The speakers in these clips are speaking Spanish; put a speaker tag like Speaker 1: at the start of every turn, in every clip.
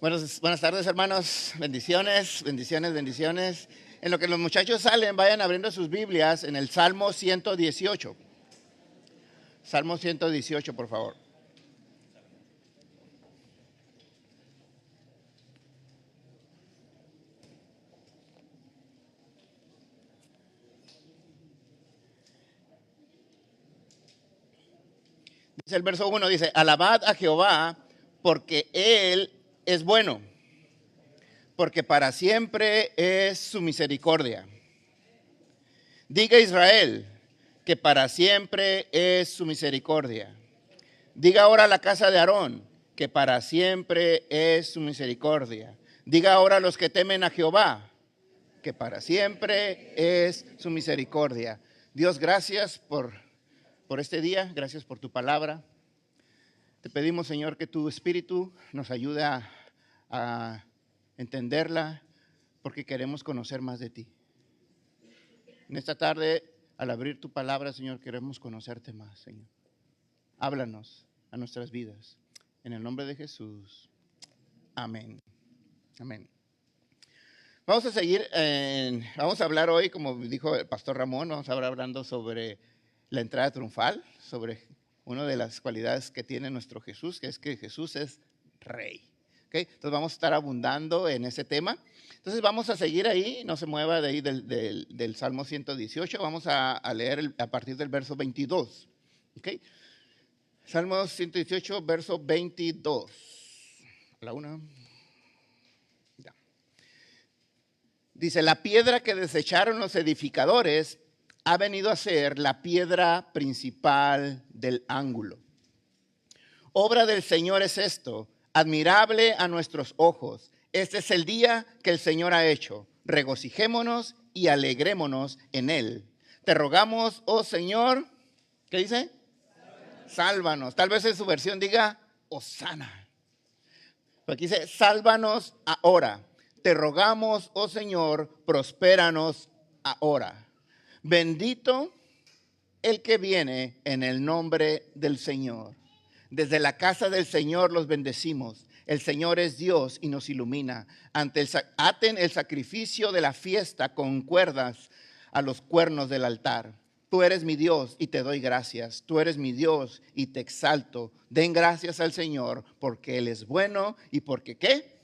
Speaker 1: Buenas tardes, hermanos. Bendiciones, bendiciones, bendiciones. En lo que los muchachos salen, vayan abriendo sus Biblias en el Salmo 118. Salmo 118, por favor. Dice el verso 1, dice: alabad a Jehová, porque Él es bueno, porque para siempre es su misericordia. Diga Israel, que para siempre es su misericordia. Diga ahora a la casa de Aarón, que para siempre es su misericordia. Diga ahora a los que temen a Jehová, que para siempre es su misericordia. Dios, gracias por este día, gracias por tu palabra. Te pedimos, Señor, que tu Espíritu nos ayude a entenderla, porque queremos conocer más de ti. En esta tarde, al abrir tu palabra, Señor, queremos conocerte más, Señor. Háblanos a nuestras vidas. En el nombre de Jesús. Amén. Amén. Vamos a seguir, vamos a hablar hoy, como dijo el pastor Ramón, vamos a hablar hablando sobre la entrada triunfal, sobre una de las cualidades que tiene nuestro Jesús, que es que Jesús es rey. ¿Okay? Entonces vamos a estar abundando en ese tema. Entonces vamos a seguir ahí, no se mueva de ahí del Salmo 118, vamos a leer a partir del verso 22. ¿Okay? Salmo 118, verso 22. A la una. Ya. Dice: la piedra que desecharon los edificadores ha venido a ser la piedra principal del ángulo. Obra del Señor es esto, admirable a nuestros ojos. Este es el día que el Señor ha hecho. Regocijémonos y alegrémonos en él. Te rogamos, oh Señor, ¿qué dice? Sálvanos. Tal vez en su versión diga Hosana. Pero aquí dice: sálvanos ahora. Te rogamos, oh Señor, prospéranos ahora. Bendito el que viene en el nombre del Señor. Desde la casa del Señor los bendecimos. El Señor es Dios y nos ilumina. Aten el sacrificio de la fiesta con cuerdas a los cuernos del altar. Tú eres mi Dios y te doy gracias. Tú eres mi Dios y te exalto. Den gracias al Señor porque Él es bueno y porque ¿qué?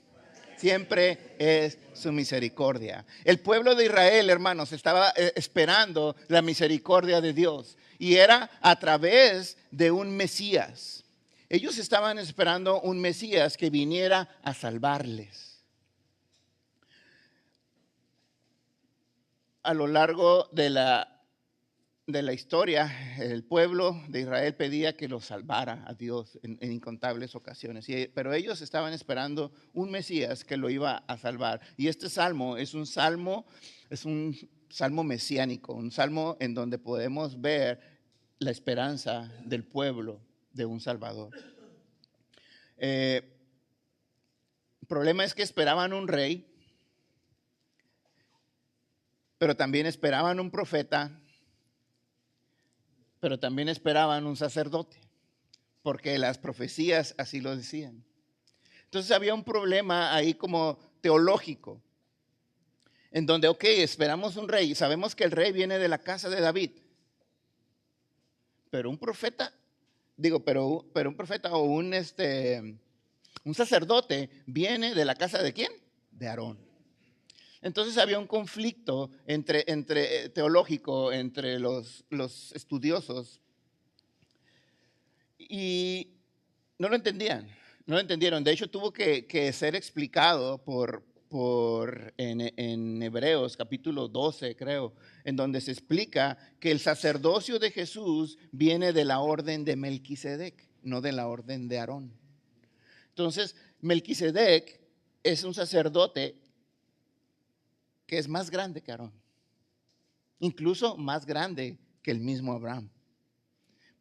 Speaker 1: Siempre es su misericordia. El pueblo de Israel, hermanos, estaba esperando la misericordia de Dios. Y era a través de un Mesías. Ellos estaban esperando un Mesías que viniera a salvarles. A lo largo de la historia, el pueblo de Israel pedía que lo salvara a Dios en incontables ocasiones. Pero ellos estaban esperando un Mesías que lo iba a salvar. Y este salmo es un salmo mesiánico, un salmo en donde podemos ver la esperanza del pueblo de un Salvador. El problema es que esperaban un rey, pero también esperaban un profeta, pero también esperaban un sacerdote, porque las profecías así lo decían. Entonces había un problema ahí como teológico, en donde, ok, esperamos un rey, sabemos que el rey viene de la casa de David, pero un profeta, pero un profeta o un sacerdote viene de la casa de ¿quién? De Aarón. Entonces había un conflicto entre teológico entre los estudiosos y no lo entendieron. De hecho, tuvo que ser explicado en Hebreos capítulo 12, creo, en donde se explica que el sacerdocio de Jesús viene de la orden de Melquisedec, no de la orden de Aarón. Entonces, Melquisedec es un sacerdote que es más grande que Aarón, incluso más grande que el mismo Abraham.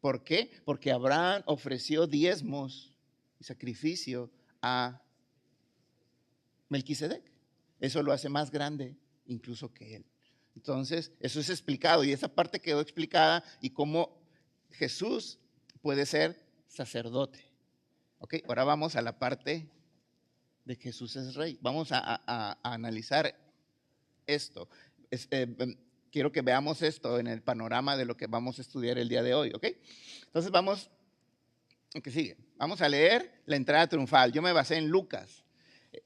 Speaker 1: ¿Por qué? Porque Abraham ofreció diezmos y sacrificio a Melquisedec. Eso lo hace más grande incluso que él. Entonces, eso es explicado y esa parte quedó explicada y cómo Jesús puede ser sacerdote. Ok, ahora vamos a la parte de que Jesús es rey. Vamos a analizar esto. Quiero que veamos esto en el panorama de lo que vamos a estudiar el día de hoy, ¿ok? Entonces vamos, ¿qué sigue? Vamos a leer la entrada triunfal. Yo me basé en Lucas.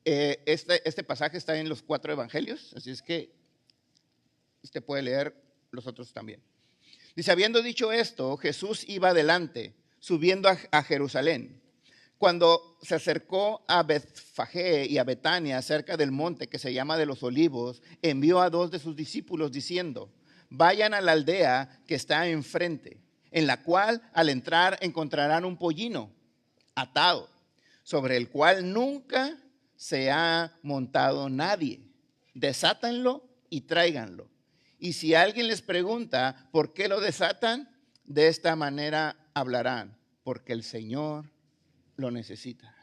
Speaker 1: Este pasaje está en los 4 evangelios, así es que usted puede leer los otros también. Dice, habiendo dicho esto, Jesús iba adelante, subiendo a Jerusalén. Cuando se acercó a Betfagé y a Betania, cerca del monte que se llama de los Olivos, envió a 2 de sus discípulos diciendo, vayan a la aldea que está enfrente, en la cual al entrar encontrarán un pollino atado, sobre el cual nunca se ha montado nadie. Desátanlo y tráiganlo. Y si alguien les pregunta por qué lo desatan, de esta manera hablarán, porque el Señor lo necesita.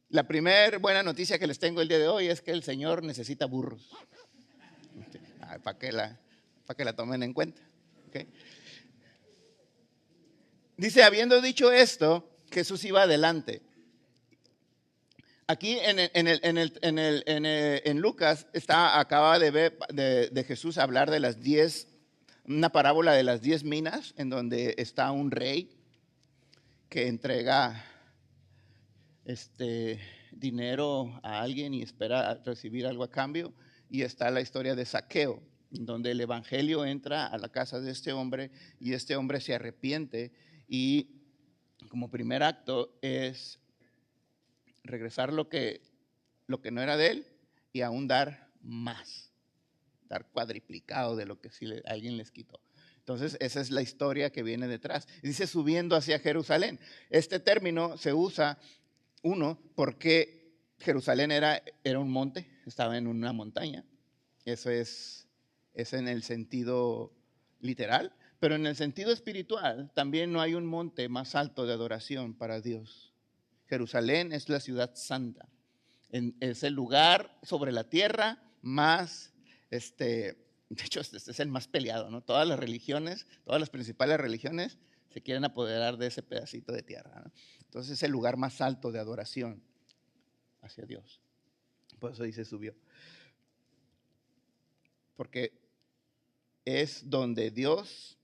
Speaker 1: La primera buena noticia que les tengo el día de hoy es que el Señor necesita burros. Para que la tomen en cuenta. ¿Okay? Dice, habiendo dicho esto, Jesús iba adelante. Aquí en Lucas acaba de Jesús hablar de las 10, una parábola de las 10 minas, en donde está un rey que entrega dinero a alguien y espera recibir algo a cambio. Y está la historia de Zaqueo, donde el evangelio entra a la casa de este hombre y este hombre se arrepiente y como primer acto es regresar lo que no era de él y aún dar más, dar cuadriplicado de lo que sí alguien les quitó. Entonces esa es la historia que viene detrás. Dice subiendo hacia Jerusalén. Este término se usa, porque Jerusalén era un monte, estaba en una montaña. Eso es en el sentido literal, pero en el sentido espiritual también no hay un monte más alto de adoración para Dios. Jerusalén es la ciudad santa, es el lugar sobre la tierra más, de hecho este es el más peleado, ¿no? Todas las religiones, todas las principales religiones se quieren apoderar de ese pedacito de tierra, ¿no? Entonces es el lugar más alto de adoración hacia Dios. Por eso dice subió. Porque es donde Dios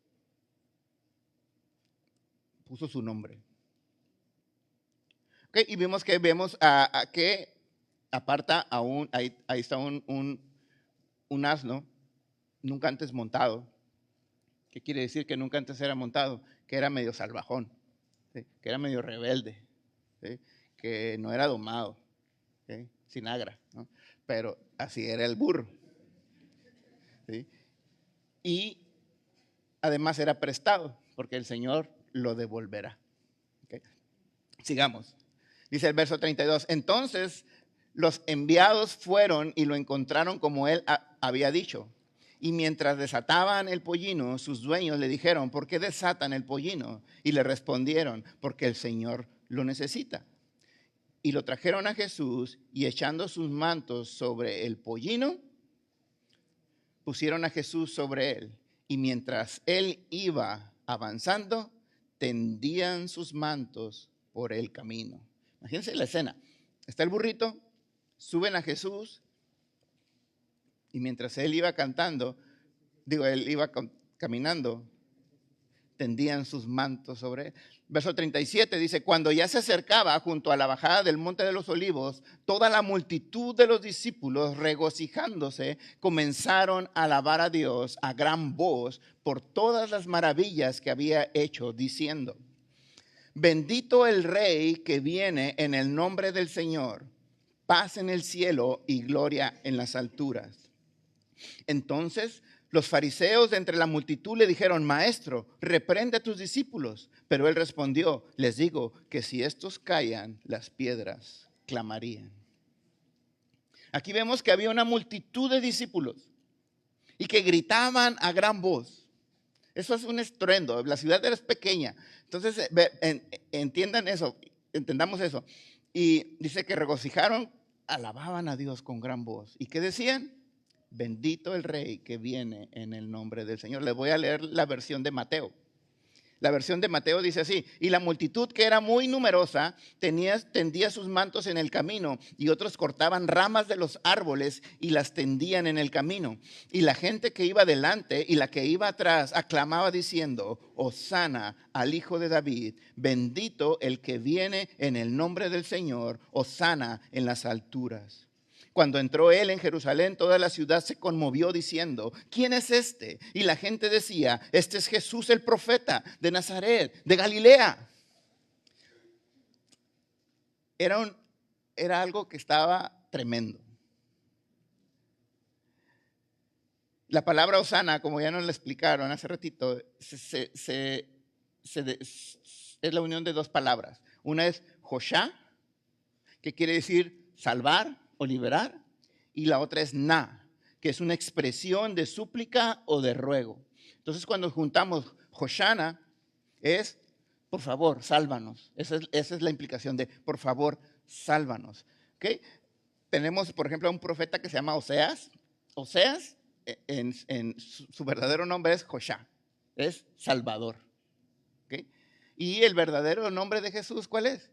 Speaker 1: puso su nombre. Okay, y vemos que aparta ahí está un asno, nunca antes montado. ¿Qué quiere decir que nunca antes era montado? Que era medio salvajón, ¿sí? Que era medio rebelde, ¿sí? Que no era domado, ¿sí? Sin agra, ¿no? Pero así era el burro, ¿sí? Y además era prestado, porque el Señor lo devolverá. ¿Okay? Sigamos. Dice el verso 32, entonces los enviados fueron y lo encontraron como él había dicho. Y mientras desataban el pollino, sus dueños le dijeron, ¿por qué desatan el pollino? Y le respondieron, porque el Señor lo necesita. Y lo trajeron a Jesús y echando sus mantos sobre el pollino, pusieron a Jesús sobre él. Y mientras él iba avanzando, tendían sus mantos por el camino. Imagínense la escena. Está el burrito, suben a Jesús y mientras él iba él iba caminando, tendían sus mantos sobre él. Verso 37 dice, cuando ya se acercaba junto a la bajada del monte de los olivos, toda la multitud de los discípulos, regocijándose, comenzaron a alabar a Dios a gran voz por todas las maravillas que había hecho, diciendo, bendito el Rey que viene en el nombre del Señor, paz en el cielo y gloria en las alturas. Entonces los fariseos de entre la multitud le dijeron, maestro, reprende a tus discípulos. Pero él respondió, les digo que si estos callan, las piedras clamarían. Aquí vemos que había una multitud de discípulos y que gritaban a gran voz. Eso es un estruendo, la ciudad era pequeña. Entonces, entiendan eso, entendamos eso. Y dice que regocijaron, alababan a Dios con gran voz. ¿Y qué decían? Bendito el Rey que viene en el nombre del Señor. Les voy a leer la versión de Mateo. La versión de Mateo dice así: y la multitud, que era muy numerosa, tendía sus mantos en el camino, y otros cortaban ramas de los árboles y las tendían en el camino. Y la gente que iba delante y la que iba atrás aclamaba diciendo: Hosana al Hijo de David, bendito el que viene en el nombre del Señor, Hosana en las alturas. Cuando entró él en Jerusalén, toda la ciudad se conmovió diciendo: ¿quién es este? Y la gente decía: este es Jesús el profeta de Nazaret, de Galilea. Era algo que estaba tremendo. La palabra Hosana, como ya nos lo explicaron hace ratito, es la unión de dos palabras. Una es Hoshá, que quiere decir salvar o liberar, y la otra es Na, que es una expresión de súplica o de ruego. Entonces, cuando juntamos Hoshana, es por favor, sálvanos. Esa es la implicación de por favor, sálvanos. ¿Okay? Tenemos, por ejemplo, a un profeta que se llama Oseas. Oseas, en su verdadero nombre es Joshá, es Salvador. ¿Okay? Y el verdadero nombre de Jesús, ¿cuál es?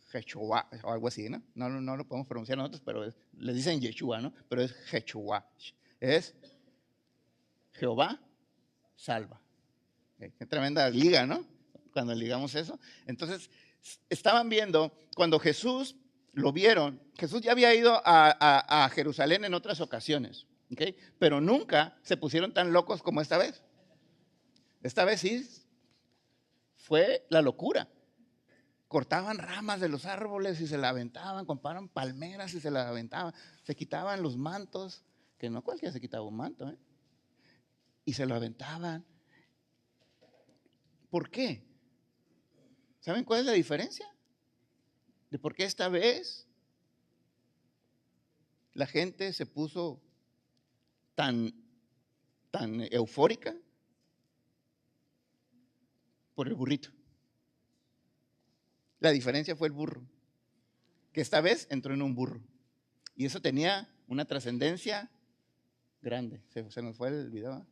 Speaker 1: Jeshua, o algo así, ¿no? No lo podemos pronunciar nosotros, pero le dicen Yeshua, ¿no? Pero es Jeshua. Es Jehová salva. Qué tremenda liga, ¿no? Cuando ligamos eso. Entonces, estaban viendo, cuando Jesús lo vieron, Jesús ya había ido a Jerusalén en otras ocasiones, ¿okay? Pero nunca se pusieron tan locos como esta vez. Esta vez sí fue la locura. Cortaban ramas de los árboles y se la aventaban, compraban palmeras y se las aventaban, se quitaban los mantos, que no cualquiera se quitaba un manto, ¿eh? Y se lo aventaban. ¿Por qué? ¿Saben cuál es la diferencia? ¿De por qué esta vez la gente se puso tan eufórica? Por el burrito. La diferencia fue el burro, que esta vez entró en un burro. Y eso tenía una trascendencia grande. Se nos fue el video.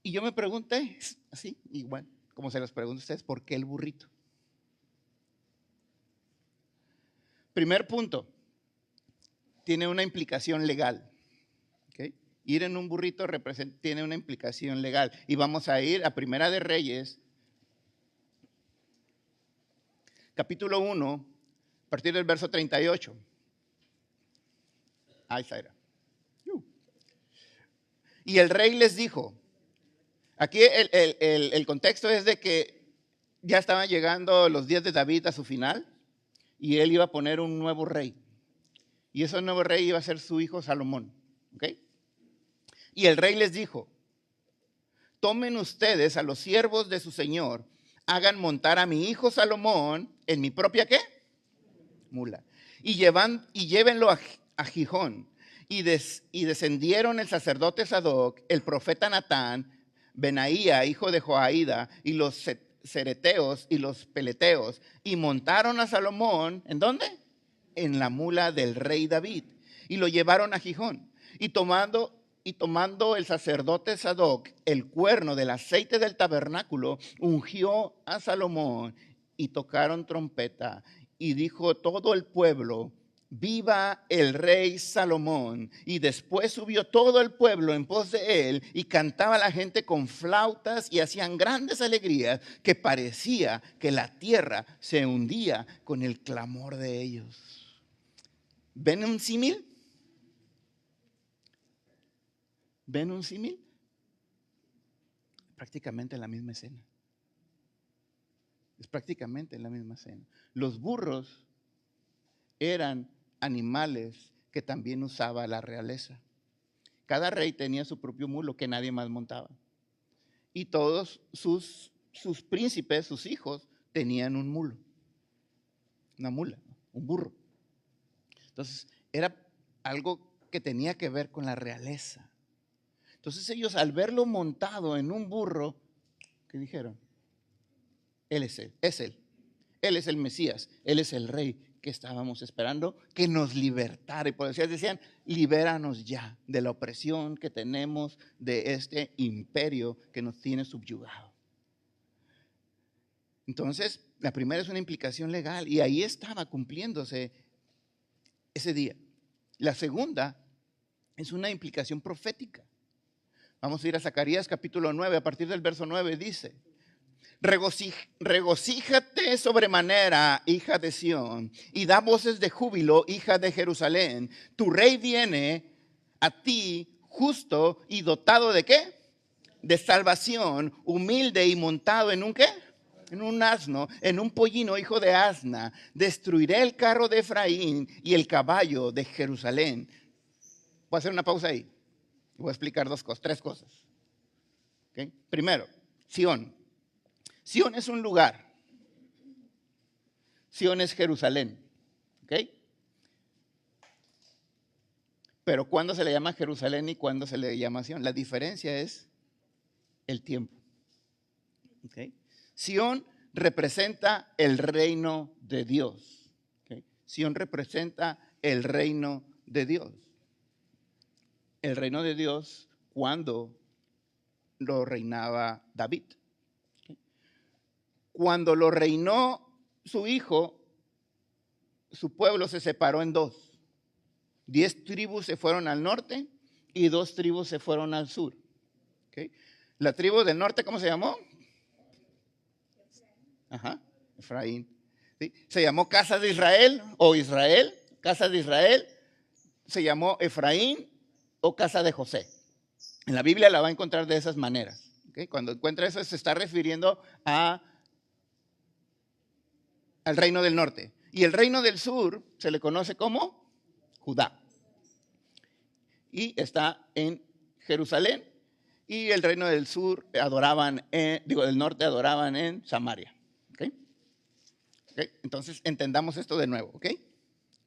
Speaker 1: Y yo me pregunté, así, igual, como se los pregunto a ustedes, ¿por qué el burrito? Primer punto, tiene una implicación legal. ¿Okay? Ir en un burrito tiene una implicación legal. Y vamos a ir a Primera de Reyes, capítulo 1, a partir del verso 38. Ahí está. Y el rey les dijo, aquí el contexto es de que ya estaban llegando los días de David a su final y él iba a poner un nuevo rey. Y ese nuevo rey iba a ser su hijo Salomón. ¿Okay? Y el rey les dijo, tomen ustedes a los siervos de su señor, hagan montar a mi hijo Salomón en mi propia ¿qué? Mula. Y llévenlo a Gijón. Y descendieron el sacerdote Sadoc, el profeta Natán, Benaía, hijo de Joaída, y los cereteos y los peleteos, y montaron a Salomón, ¿en dónde? En la mula del rey David, y lo llevaron a Gijón. Y tomando el sacerdote Sadoc el cuerno del aceite del tabernáculo, ungió a Salomón, y tocaron trompeta, y dijo todo el pueblo, viva el rey Salomón. Y después subió todo el pueblo en pos de él y cantaba la gente con flautas y hacían grandes alegrías, que parecía que la tierra se hundía con el clamor de ellos. ¿Ven un símil? ¿Ven un símil? Prácticamente la misma escena. Es prácticamente la misma escena. Los burros eran animales que también usaba la realeza. Cada rey tenía su propio mulo que nadie más montaba. Y todos sus príncipes, sus hijos, tenían un mulo. Una mula, un burro. Entonces, era algo que tenía que ver con la realeza. Entonces ellos, al verlo montado en un burro, ¿qué dijeron? Él es él, es él. Él es el Mesías, él es el rey que estábamos esperando que nos libertara. Y por eso decían, libéranos ya de la opresión que tenemos de este imperio que nos tiene subyugado. Entonces, la primera es una implicación legal y ahí estaba cumpliéndose ese día. La segunda es una implicación profética. Vamos a ir a Zacarías capítulo 9, a partir del verso 9 dice: regocíjate sobremanera, hija de Sión, y da voces de júbilo, hija de Jerusalén. Tu rey viene a ti justo y dotado ¿de qué? De salvación, humilde y montado en un ¿qué? En un asno, en un pollino, hijo de asna. Destruiré el carro de Efraín y el caballo de Jerusalén. Voy a hacer una pausa ahí. Voy a explicar tres cosas. ¿Okay? Primero, Sión. Sión es un lugar. Sión es Jerusalén. ¿Ok? Pero ¿cuándo se le llama Jerusalén y cuándo se le llama Sión? La diferencia es el tiempo. ¿Ok? Sión representa el reino de Dios. ¿Ok? Sión representa el reino de Dios. El reino de Dios cuando lo reinaba David. Cuando lo reinó su hijo, su pueblo se separó en dos. 10 tribus se fueron al norte y 2 tribus se fueron al sur. ¿Okay? La tribu del norte, ¿cómo se llamó? Efraín. ¿Sí? Se llamó Casa de Israel o Israel. Casa de Israel se llamó Efraín o Casa de José. En la Biblia la va a encontrar de esas maneras. ¿Okay? Cuando encuentra eso se está refiriendo al reino del norte. Y el reino del sur se le conoce como Judá. Y está en Jerusalén. Y el reino del sur del norte adoraban en Samaria. ¿Okay? ¿Okay? Entonces entendamos esto de nuevo. ¿Okay?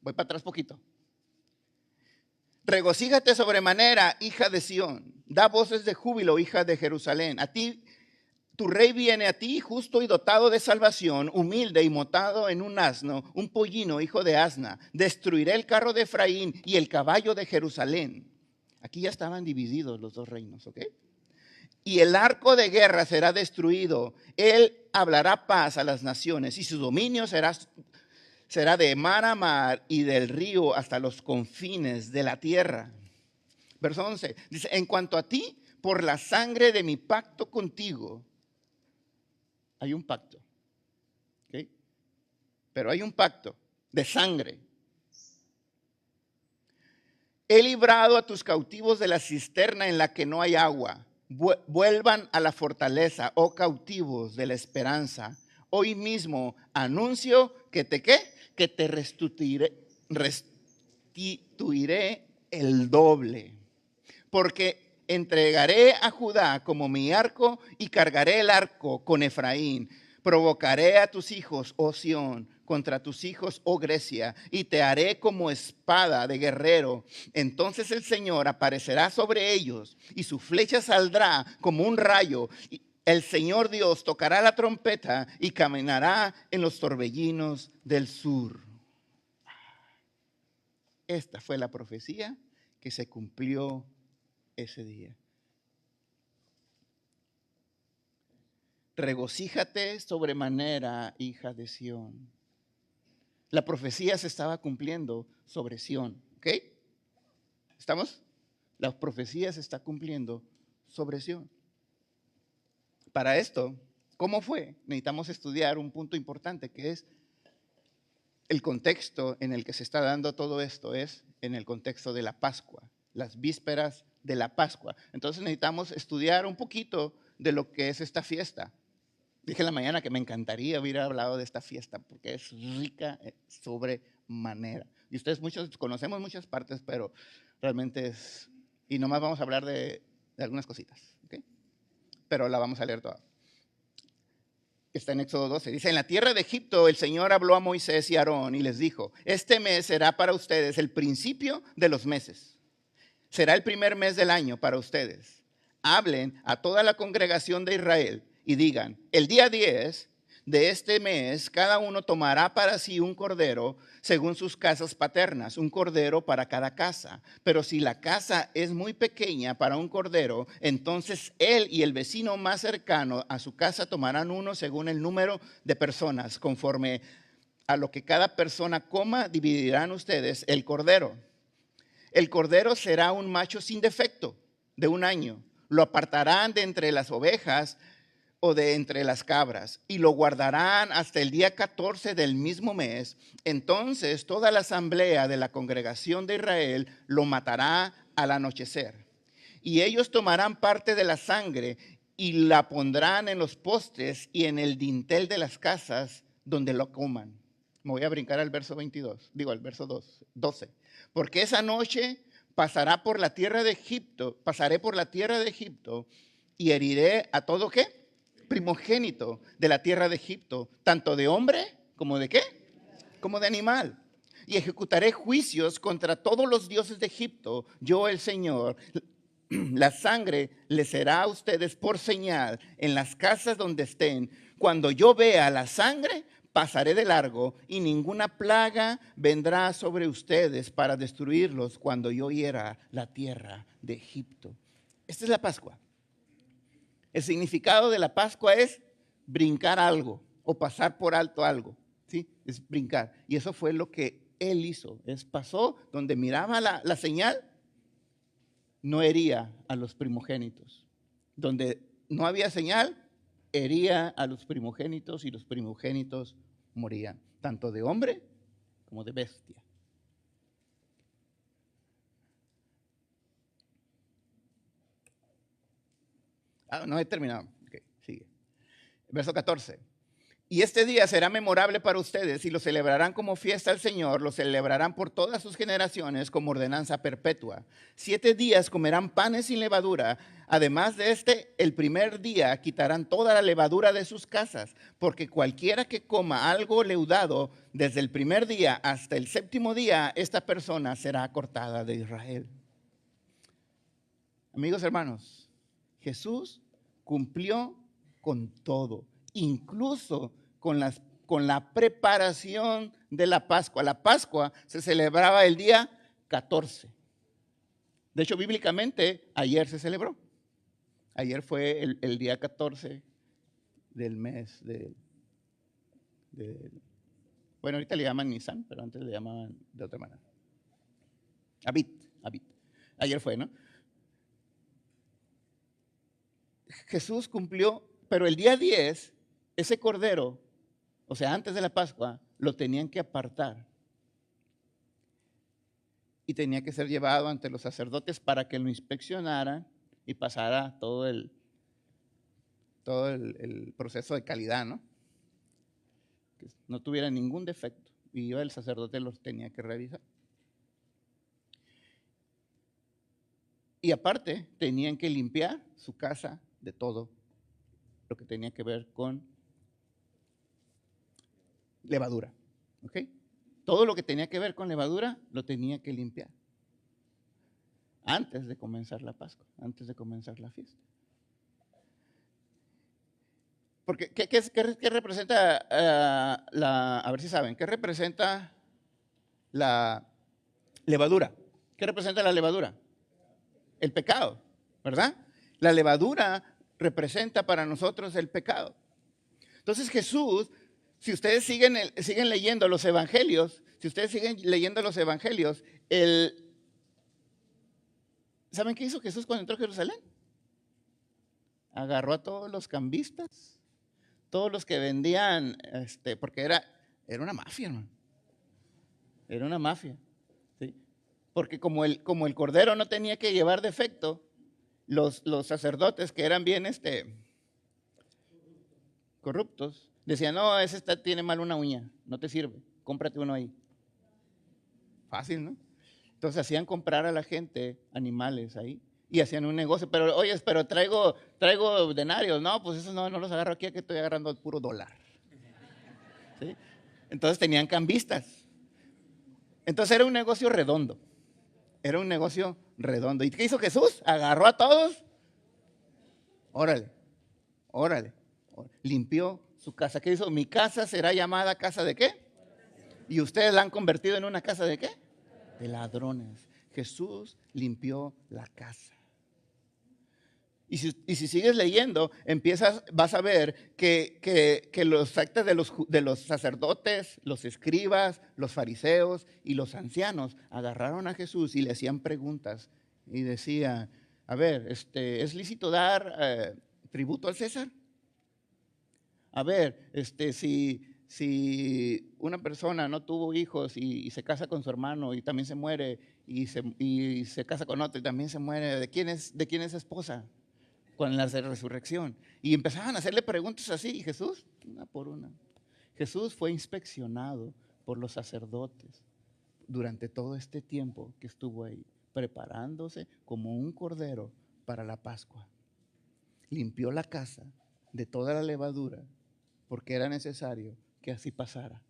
Speaker 1: Voy para atrás poquito. Regocíjate sobremanera, hija de Sión. Da voces de júbilo, hija de Jerusalén. A ti, tu rey viene a ti, justo y dotado de salvación, humilde y montado en un asno, un pollino, hijo de asna. Destruiré el carro de Efraín y el caballo de Jerusalén. Aquí ya estaban divididos los dos reinos, ¿ok? Y el arco de guerra será destruido. Él hablará paz a las naciones y su dominio será de mar a mar y del río hasta los confines de la tierra. Verso 11, dice, en cuanto a ti, por la sangre de mi pacto contigo, hay un pacto, ¿okay? Pero hay un pacto de sangre. He librado a tus cautivos de la cisterna en la que no hay agua. Vuelvan a la fortaleza, oh cautivos de la esperanza. Hoy mismo anuncio que que te restituiré el doble. Porque entregaré a Judá como mi arco y cargaré el arco con Efraín. Provocaré a tus hijos, oh Sión, contra tus hijos, oh Grecia, y te haré como espada de guerrero. Entonces el Señor aparecerá sobre ellos y su flecha saldrá como un rayo. El Señor Dios tocará la trompeta y caminará en los torbellinos del sur. Esta fue la profecía que se cumplió ese día. Regocíjate sobremanera, hija de Sión. La profecía se estaba cumpliendo sobre Sión. ¿Ok? ¿Estamos? La profecía se está cumpliendo sobre Sión. Para esto, ¿cómo fue? Necesitamos estudiar un punto importante que es el contexto en el que se está dando todo esto, es en el contexto de la Pascua, las vísperas de la Pascua. Entonces necesitamos estudiar un poquito de lo que es esta fiesta. Dije en la mañana que me encantaría haber hablado de esta fiesta porque es rica sobremanera. Y ustedes muchos conocemos muchas partes, pero realmente es... Y nomás vamos a hablar de algunas cositas, ¿okay? Pero la vamos a leer toda. Está en Éxodo 12. Dice, en la tierra de Egipto el Señor habló a Moisés y a Aarón y les dijo, este mes será para ustedes el principio de los meses. Será el primer mes del año para ustedes. Hablen a toda la congregación de Israel y digan, el día 10 de este mes, cada uno tomará para sí un cordero según sus casas paternas, un cordero para cada casa. Pero si la casa es muy pequeña para un cordero, entonces él y el vecino más cercano a su casa tomarán uno según el número de personas. Conforme a lo que cada persona coma, dividirán ustedes el cordero. El cordero será un macho sin defecto de 1 año. Lo apartarán de entre las ovejas o de entre las cabras, y lo guardarán hasta el día 14 del mismo mes. Entonces toda la asamblea de la congregación de Israel lo matará al anochecer. Y ellos tomarán parte de la sangre y la pondrán en los postes y en el dintel de las casas donde lo coman. Me voy a brincar al verso 22, al verso 12. Porque esa noche pasaré por la tierra de Egipto y heriré a todo ¿qué? Primogénito de la tierra de Egipto, tanto de hombre como de ¿qué? Como de animal. Y ejecutaré juicios contra todos los dioses de Egipto, yo el Señor. La sangre les será a ustedes por señal en las casas donde estén. Cuando yo vea la sangre, pasaré de largo y ninguna plaga vendrá sobre ustedes para destruirlos cuando yo hiera la tierra de Egipto. Esta es la Pascua. El significado de la Pascua es brincar algo o pasar por alto algo, ¿sí? Es brincar. Y eso fue lo que él hizo. Pasó donde miraba la señal, no hería a los primogénitos. Donde no había señal, hería a los primogénitos y los primogénitos morían, tanto de hombre como de bestia. No he terminado. Okay, sigue. Verso 14. Y este día será memorable para ustedes y lo celebrarán como fiesta al Señor, lo celebrarán por todas sus generaciones como ordenanza perpetua. 7 días comerán panes sin levadura. Además de el primer día quitarán toda la levadura de sus casas, porque cualquiera que coma algo leudado desde el primer día hasta el 7º día, esta persona será cortada de Israel. Amigos, hermanos, Jesús cumplió con todo, incluso con la preparación de la Pascua. La Pascua se celebraba el día 14. De hecho, bíblicamente, ayer se celebró. Ayer fue el día 14 del mes bueno, ahorita le llaman Nisan, pero antes le llamaban de otra manera. Abit. Ayer fue, ¿no? Jesús cumplió, pero el día 10, ese cordero, o sea, antes de la Pascua, lo tenían que apartar. Y tenía que ser llevado ante los sacerdotes para que lo inspeccionaran y pasara todo el proceso de calidad, ¿no? Que no tuviera ningún defecto. Y el sacerdote los tenía que revisar. Y aparte, tenían que limpiar su casa de todo lo que tenía que ver con levadura. ¿Ok? Todo lo que tenía que ver con levadura lo tenía que limpiar antes de comenzar la Pascua, antes de comenzar la fiesta. Porque, ¿qué representa a ver si saben, qué representa la levadura? ¿Qué representa la levadura? El pecado, ¿verdad? La levadura representa para nosotros el pecado. Entonces Jesús, si ustedes siguen leyendo los evangelios, ¿saben qué hizo Jesús cuando entró a Jerusalén? Agarró a todos los cambistas, todos los que vendían, porque era una mafia, hermano. Era una mafia, ¿sí? Porque como el cordero no tenía que llevar defecto, los sacerdotes que eran bien corruptos, decían, no, ese tiene mal una uña, no te sirve, cómprate uno ahí. Fácil, ¿no? Entonces hacían comprar a la gente animales ahí y hacían un negocio. Pero, oye, traigo denarios. No, pues esos no los agarro aquí que estoy agarrando el puro dólar. ¿Sí? Entonces tenían cambistas. Entonces era un negocio redondo. ¿Y qué hizo Jesús? Agarró a todos. Órale. Limpió su casa. ¿Qué hizo? Mi casa será llamada casa de ¿qué? Y ustedes la han convertido en una casa de ¿qué? De ladrones. Jesús limpió la casa. Y si sigues leyendo, vas a ver que los actas de los sacerdotes, los escribas, los fariseos y los ancianos agarraron a Jesús y le hacían preguntas. Y decían, a ver, ¿es lícito dar tributo al César? A ver, si una persona no tuvo hijos y se casa con su hermano y también se muere y se casa con otro y también se muere, ¿de quién es esposa? Con la resurrección. Y empezaban a hacerle preguntas así, y Jesús, una por una. Jesús fue inspeccionado por los sacerdotes durante todo este tiempo que estuvo ahí, preparándose como un cordero para la Pascua. Limpió la casa de toda la levadura, porque era necesario que así pasara.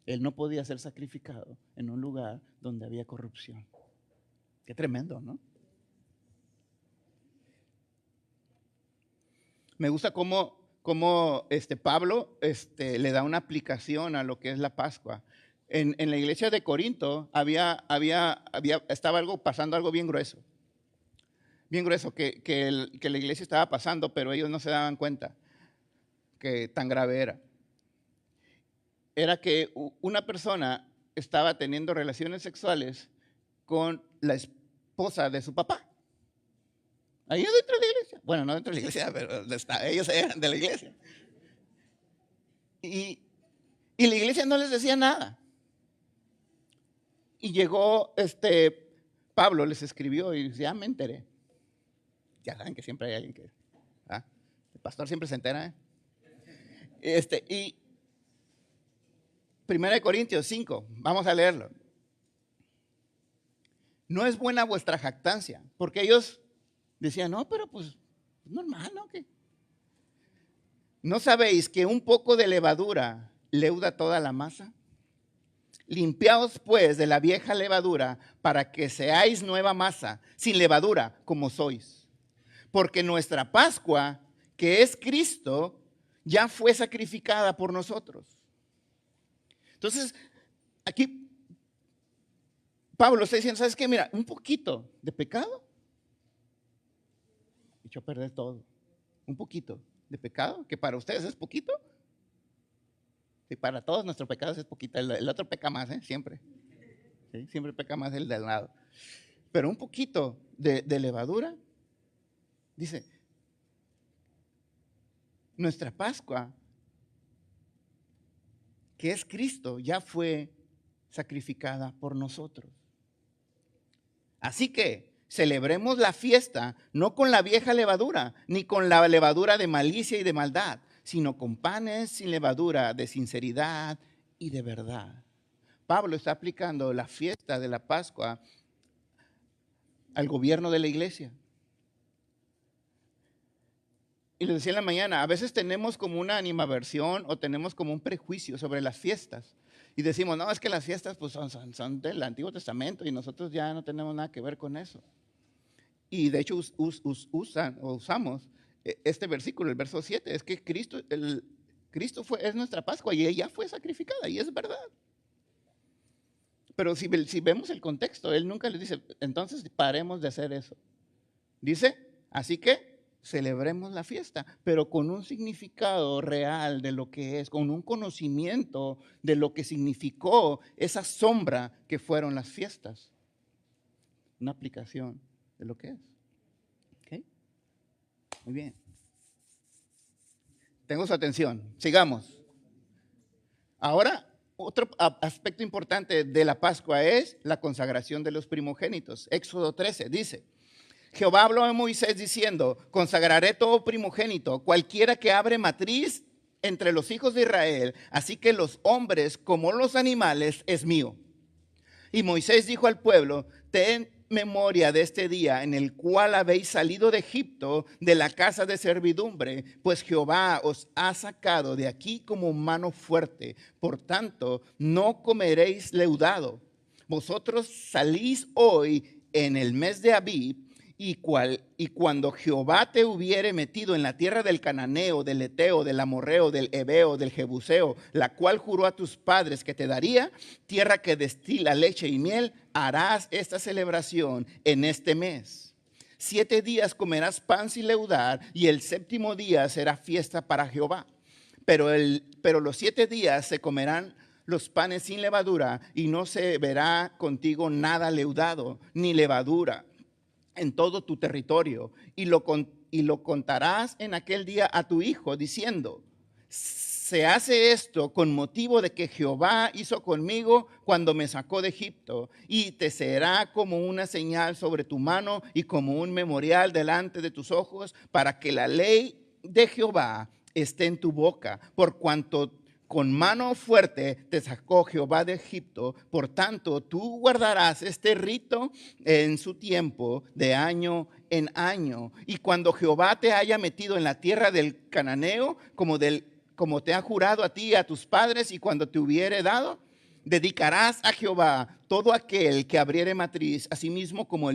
Speaker 1: Él no podía ser sacrificado en un lugar donde había corrupción. Qué tremendo, ¿no? Me gusta cómo Pablo le da una aplicación a lo que es la Pascua. En la iglesia de Corinto estaba pasando algo bien grueso. Bien grueso, que la iglesia estaba pasando, pero ellos no se daban cuenta que tan grave era. Era que una persona estaba teniendo relaciones sexuales con la esposa de su papá. Ahí dentro de la iglesia. Bueno, no dentro de la iglesia, pero ellos eran de la iglesia. Y la iglesia no les decía nada. Y llegó Pablo, les escribió y dice, ya me enteré. Ya saben que siempre hay alguien que... El pastor siempre se entera. Y 1 Corintios 5, vamos a leerlo. No es buena vuestra jactancia, porque ellos decían, no, pero pues normal, ¿no? ¿Qué? ¿No sabéis que un poco de levadura leuda toda la masa? Limpiaos pues de la vieja levadura para que seáis nueva masa, sin levadura como sois. Porque nuestra Pascua, que es Cristo, ya fue sacrificada por nosotros. Entonces, aquí Pablo está diciendo, ¿sabes qué? Mira, un poquito de pecado echó a perder todo. Un poquito de pecado, que para ustedes es poquito. Y para todos nuestros pecados es poquito. El otro peca más, siempre. ¿Sí? Siempre peca más el del lado. Pero un poquito de levadura, dice, nuestra Pascua, que es Cristo, ya fue sacrificada por nosotros. Así que celebremos la fiesta no con la vieja levadura, ni con la levadura de malicia y de maldad, sino con panes sin levadura de sinceridad y de verdad. Pablo está aplicando la fiesta de la Pascua al gobierno de la iglesia. Y les decía en la mañana, a veces tenemos como una animaversión o tenemos como un prejuicio sobre las fiestas. Y decimos, no, es que las fiestas pues, son del Antiguo Testamento y nosotros ya no tenemos nada que ver con eso. Y de hecho usamos este versículo, el verso 7, es que Cristo es nuestra Pascua y ella fue sacrificada y es verdad. Pero si vemos el contexto, él nunca les dice, entonces paremos de hacer eso. Dice, así que celebremos la fiesta, pero con un significado real de lo que es, con un conocimiento de lo que significó esa sombra que fueron las fiestas. Una aplicación de lo que es. ¿Okay? Muy bien. Tengo su atención. Sigamos. Ahora, otro aspecto importante de la Pascua es la consagración de los primogénitos. Éxodo 13 dice, Jehová habló a Moisés diciendo, consagraré todo primogénito, cualquiera que abre matriz entre los hijos de Israel, así que los hombres como los animales es mío. Y Moisés dijo al pueblo, ten memoria de este día en el cual habéis salido de Egipto, de la casa de servidumbre, pues Jehová os ha sacado de aquí como mano fuerte. Por tanto, no comeréis leudado. Vosotros salís hoy en el mes de Abib, Y cuando Jehová te hubiere metido en la tierra del cananeo, del eteo, del amorreo, del heveo, del jebuseo, la cual juró a tus padres que te daría, tierra que destila leche y miel, harás esta celebración en este mes. 7 días comerás pan sin leudar, y el séptimo día será fiesta para Jehová. Pero los 7 días se comerán los panes sin levadura, y no se verá contigo nada leudado, ni levadura en todo tu territorio, y lo contarás en aquel día a tu hijo, diciendo: se hace esto con motivo de que Jehová hizo conmigo cuando me sacó de Egipto, y te será como una señal sobre tu mano y como un memorial delante de tus ojos, para que la ley de Jehová esté en tu boca, por cuanto con mano fuerte te sacó Jehová de Egipto. Por tanto, tú guardarás este rito en su tiempo, de año en año. Y cuando Jehová te haya metido en la tierra del cananeo, como te ha jurado a ti y a tus padres, y cuando te hubiere dado, dedicarás a Jehová todo aquel que abriere matriz, asimismo como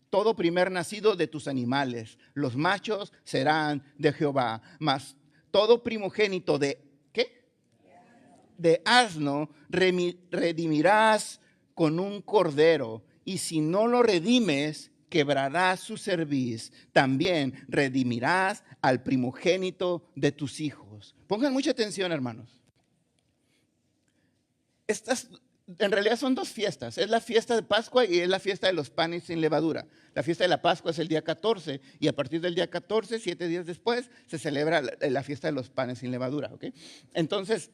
Speaker 1: todo primer nacido de tus animales. Los machos serán de Jehová, mas todo primogénito de asno redimirás con un cordero, y si no lo redimes, quebrarás su cerviz. También redimirás al primogénito de tus hijos. Pongan mucha atención, hermanos. Estas en realidad son 2 fiestas. Es la fiesta de Pascua y es la fiesta de los panes sin levadura. La fiesta de la Pascua es el día 14, y a partir del día 14, 7 días después, se celebra la fiesta de los panes sin levadura. ¿Okay? Entonces,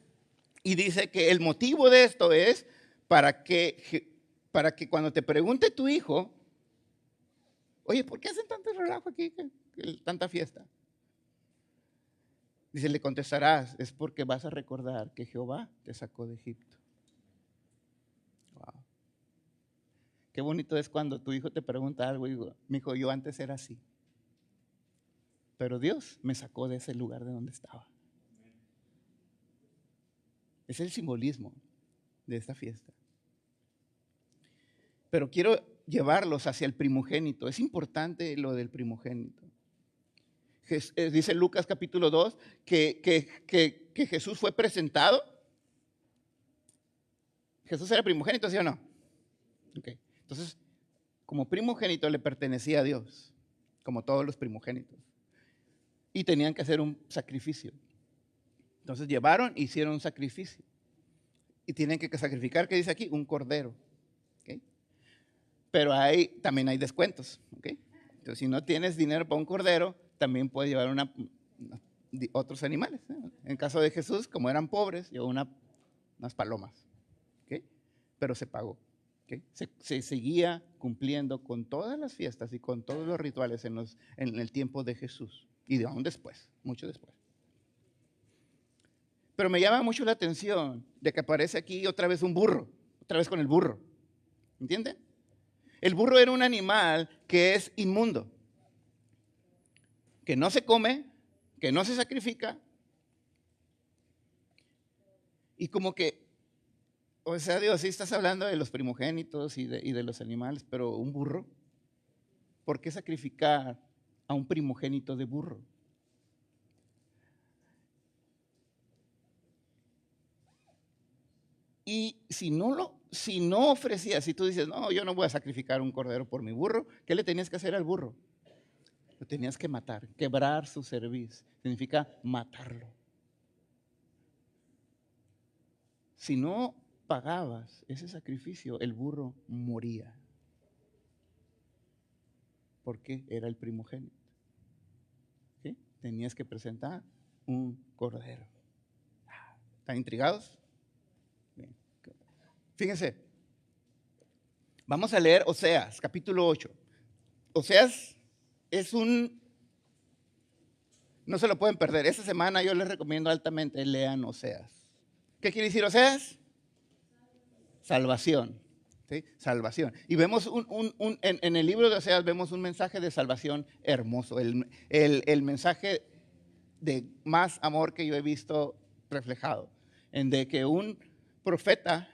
Speaker 1: y dice que el motivo de esto es para que cuando te pregunte tu hijo: oye, ¿por qué hacen tanto relajo aquí, tanta fiesta? Dice, le contestarás: es porque vas a recordar que Jehová te sacó de Egipto. Wow. Qué bonito es cuando tu hijo te pregunta algo y digo: mi hijo, yo antes era así, pero Dios me sacó de ese lugar de donde estaba. Es el simbolismo de esta fiesta. Pero quiero llevarlos hacia el primogénito. Es importante lo del primogénito. Dice Lucas capítulo 2 que Jesús fue presentado. ¿Jesús era primogénito, sí o no? Okay. Entonces, como primogénito le pertenecía a Dios, como todos los primogénitos. Y tenían que hacer un sacrificio. Entonces hicieron un sacrificio. Y tienen que sacrificar, ¿qué dice aquí? Un cordero. ¿Okay? Pero también hay descuentos. ¿Okay? Entonces, si no tienes dinero para un cordero, también puedes llevar otros animales. En caso de Jesús, como eran pobres, llevó unas palomas. ¿Okay? Pero se pagó. ¿Okay? Se seguía cumpliendo con todas las fiestas y con todos los rituales en el tiempo de Jesús. Y de aún después, mucho después. Pero me llama mucho la atención de que aparece aquí otra vez un burro, otra vez con el burro. ¿Entienden? El burro era un animal que es inmundo, que no se come, que no se sacrifica. Y como que, o sea, Dios, sí estás hablando de los primogénitos y de los animales, pero un burro, ¿por qué sacrificar a un primogénito de burro? Y si no ofrecías, si tú dices: no, yo no voy a sacrificar un cordero por mi burro, ¿qué le tenías que hacer al burro? Lo tenías que matar, quebrar su cerviz, significa matarlo. Si no pagabas ese sacrificio, el burro moría, porque era el primogénito. ¿Sí? Tenías que presentar un cordero. ¿Están intrigados? Bien. Fíjense, vamos a leer Oseas, capítulo 8. Oseas no se lo pueden perder. Esta semana yo les recomiendo altamente lean Oseas. ¿Qué quiere decir Oseas? Salvación. ¿Sí? Salvación. Y vemos en el libro de Oseas vemos un mensaje de salvación hermoso. El mensaje de más amor que yo he visto reflejado. En de que un profeta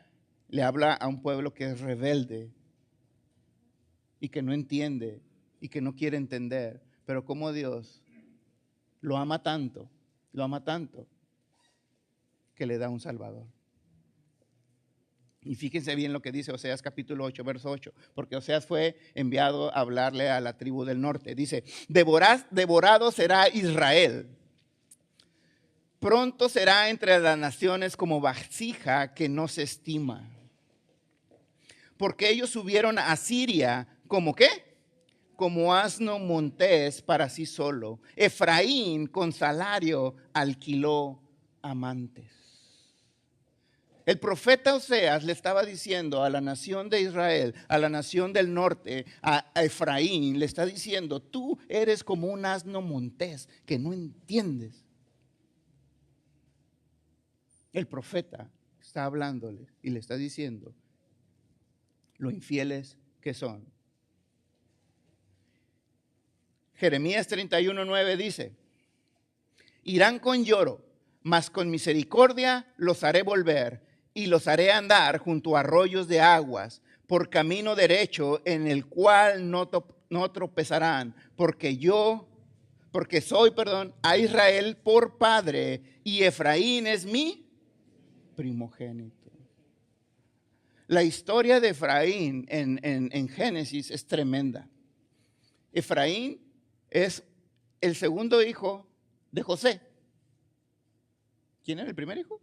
Speaker 1: le habla a un pueblo que es rebelde y que no entiende y que no quiere entender, pero como Dios lo ama tanto, que le da un Salvador. Y fíjense bien lo que dice Oseas capítulo 8, verso 8, porque Oseas fue enviado a hablarle a la tribu del norte. Dice, devorado será Israel. Pronto será entre las naciones como vasija que no se estima. Porque ellos subieron a Siria como ¿qué? Como asno montés para sí solo. Efraín con salario alquiló amantes. El profeta Oseas le estaba diciendo a la nación de Israel, a la nación del norte, a Efraín, le está diciendo, tú eres como un asno montés que no entiendes. El profeta está hablándole y le está diciendo lo infieles que son. Jeremías 31:9 dice, irán con lloro, mas con misericordia los haré volver y los haré andar junto a arroyos de aguas, por camino derecho en el cual no tropezarán, porque soy a Israel por padre y Efraín es mi primogénito. La historia de Efraín en Génesis es tremenda. Efraín es el segundo hijo de José. ¿Quién era el primer hijo?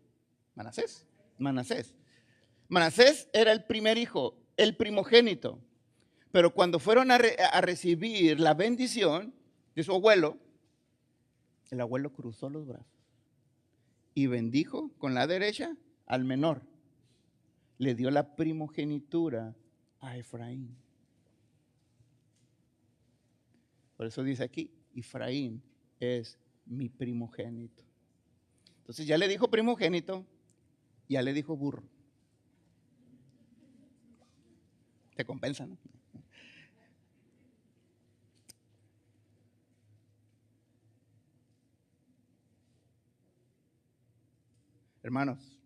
Speaker 1: Manasés. Manasés era el primer hijo, el primogénito. Pero cuando fueron a recibir la bendición de su abuelo, el abuelo cruzó los brazos y bendijo con la derecha al menor. Le dio la primogenitura a Efraín. Por eso dice aquí, Efraín es mi primogénito. Entonces ya le dijo primogénito, ya le dijo burro. Te compensa, ¿no? Hermanos,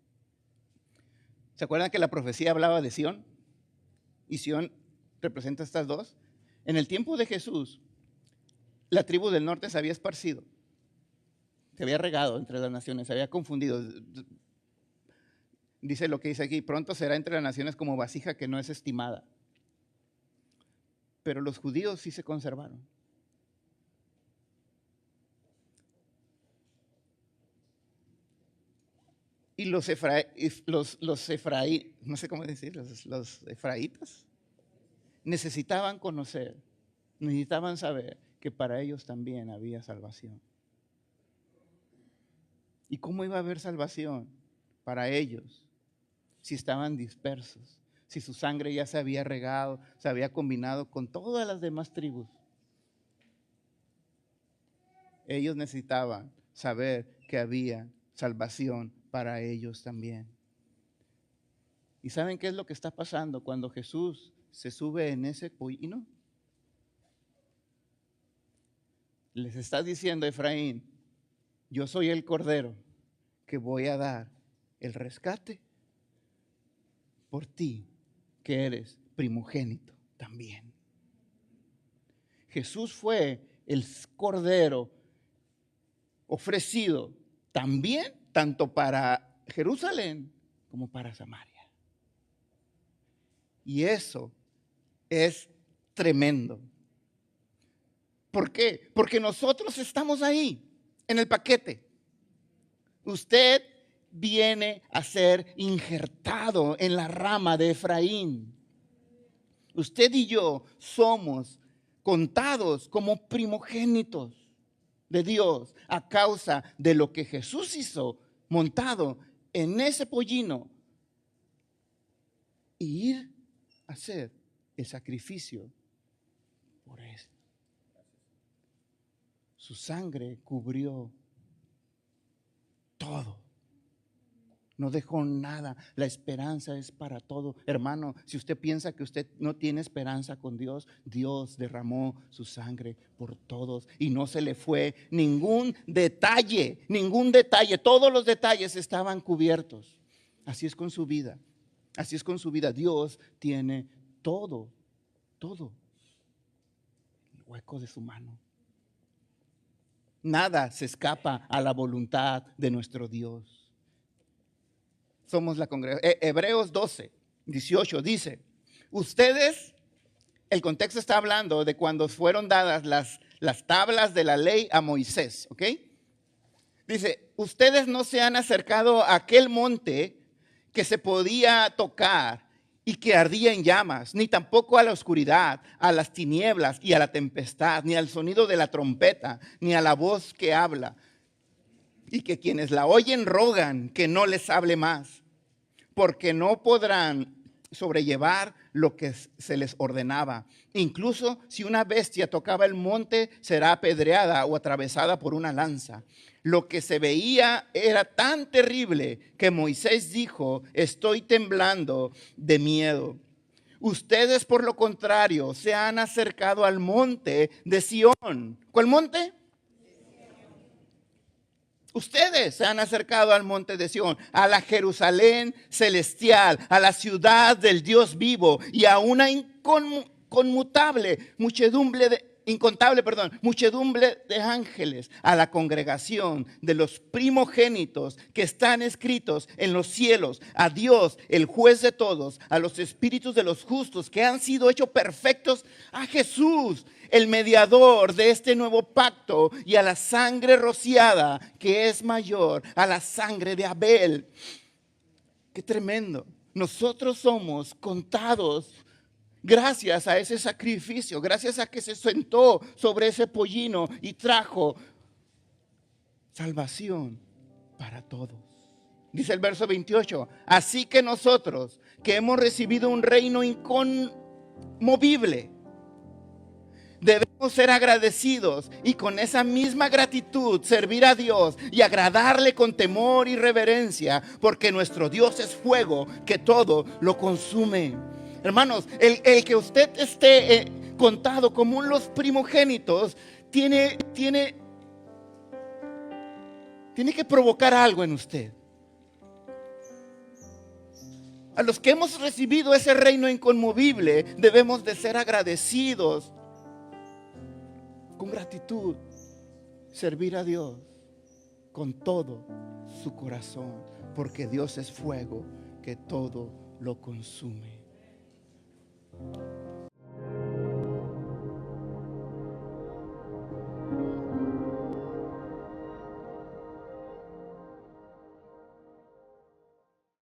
Speaker 1: ¿se acuerdan que la profecía hablaba de Sión? Y Sión representa estas dos. En el tiempo de Jesús, la tribu del norte se había esparcido, se había regado entre las naciones, se había confundido. Dice lo que dice aquí, pronto será entre las naciones como vasija que no es estimada. Pero los judíos sí se conservaron. Y los no sé cómo decir, los efraitas necesitaban conocer, necesitaban saber que para ellos también había salvación. ¿Y cómo iba a haber salvación para ellos si estaban dispersos? Si su sangre ya se había regado, se había combinado con todas las demás tribus. Ellos necesitaban saber que había salvación para ellos también. ¿Y saben qué es lo que está pasando cuando Jesús se sube en ese pollino? Les está diciendo a Efraín, yo soy el cordero que voy a dar el rescate por ti, que eres primogénito también. Jesús fue el cordero ofrecido también, tanto para Jerusalén como para Samaria. Y eso es tremendo. ¿Por qué? Porque nosotros estamos ahí, en el paquete. Usted viene a ser injertado en la rama de Efraín. Usted y yo somos contados como primogénitos de Dios a causa de lo que Jesús hizo montado en ese pollino y ir a hacer el sacrificio por él. Su sangre cubrió todo. No dejó nada. La esperanza es para todo. Hermano, si usted piensa que usted no tiene esperanza con Dios, Dios derramó su sangre por todos y no se le fue ningún detalle, ningún detalle. Todos los detalles estaban cubiertos. Así es con su vida. Así es con su vida. Dios tiene todo, todo. hueco de su mano. Nada se escapa a la voluntad de nuestro Dios. Somos la congregación. Hebreos 12, 18 dice, ustedes, el contexto está hablando de cuando fueron dadas las tablas de la ley a Moisés, ¿ok? Dice, ustedes no se han acercado a aquel monte que se podía tocar y que ardía en llamas, ni tampoco a la oscuridad, a las tinieblas y a la tempestad, ni al sonido de la trompeta, ni a la voz que habla, y que quienes la oyen rogan que no les hable más, porque no podrán sobrellevar lo que se les ordenaba. Incluso si una bestia tocaba el monte, será apedreada o atravesada por una lanza. Lo que se veía era tan terrible que Moisés dijo, estoy temblando de miedo. Ustedes, por lo contrario, se han acercado al monte de Sión. ¿Cuál monte? Ustedes se han acercado al monte de Sión, a la Jerusalén celestial, a la ciudad del Dios vivo y a una muchedumbre de ángeles, a la congregación de los primogénitos que están escritos en los cielos, a Dios, el juez de todos, a los espíritus de los justos que han sido hechos perfectos, a Jesús, el mediador de este nuevo pacto, y a la sangre rociada que es mayor a la sangre de Abel. Qué tremendo. Nosotros somos contados gracias a ese sacrificio, gracias a que se sentó sobre ese pollino y trajo salvación para todos. Dice el verso 28, así que nosotros que hemos recibido un reino inconmovible, debemos ser agradecidos y con esa misma gratitud servir a Dios y agradarle con temor y reverencia, porque nuestro Dios es fuego que todo lo consume. Hermanos, el que usted esté contado como los primogénitos tiene que provocar algo en usted. A los que hemos recibido ese reino inconmovible debemos de ser agradecidos, con gratitud, servir a Dios con todo su corazón, porque Dios es fuego que todo lo consume.